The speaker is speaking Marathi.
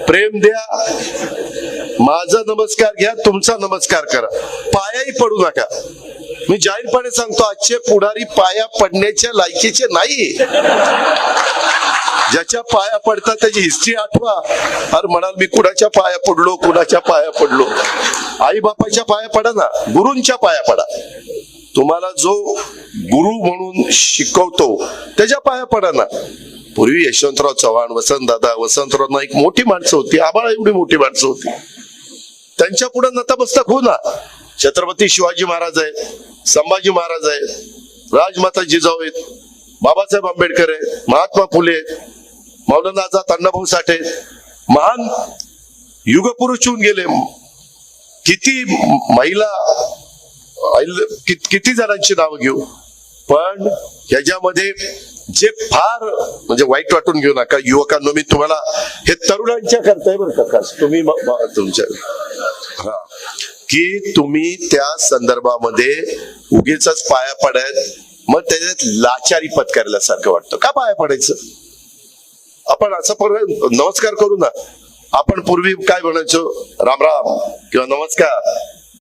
प्रेम द्या, माझा नमस्कार घ्या, तुमचा नमस्कार करा, पायाही पडू नका. मी जाहीरपणे सांगतो, आजचे पुढारी पाया पडण्याच्या लायकीचे नाही. ज्याच्या पाया पडतात त्याची हिस्ट्री आठवा. अरे म्हणाल मी कुणाच्या पाया पडलो, कुणाच्या पाया पडलो. आई बापाच्या पाया पडा ना, गुरूंच्या पाया पडा. तुम्हाला जो गुरु म्हणून शिकवतो त्याच्या पाया पडा ना. पूर्वी यशवंतराव चव्हाण, वसंतराव नाईक मोठी माणसं होती, आबाळा एवढी मोठी माणसं होती. त्यांच्या पुढे नतमस्तक हो ना. छत्रपती शिवाजी महाराज आहेत, संभाजी महाराज आहेत, राजमाता जिजाऊ आहेत, बाबासाहेब आंबेडकर आहेत, महात्मा फुले आहेत, मौलाना आझाद अण्णाभाऊ साठे, महान युगपुरुष होऊन गेले. किती महिला, किती जणांची नावं घेऊ. पण ह्याच्यामध्ये जे फार म्हणजे वाईट वाटून घेऊ नका युवकांनो. मी तुम्हाला हे तरुणांच्या करताय बरं का, तुम्ही तुमच्या की तुम्ही त्या संदर्भामध्ये उगीच पाया पडायत, मग त्याच्यात लाचारी पत्करल्यासारखं वाटतं. का पाया पडायचं? आपण असं नमस्कार करू ना. आपण पूर्वी काय म्हणायचो, राम राम किंवा नमस्कार.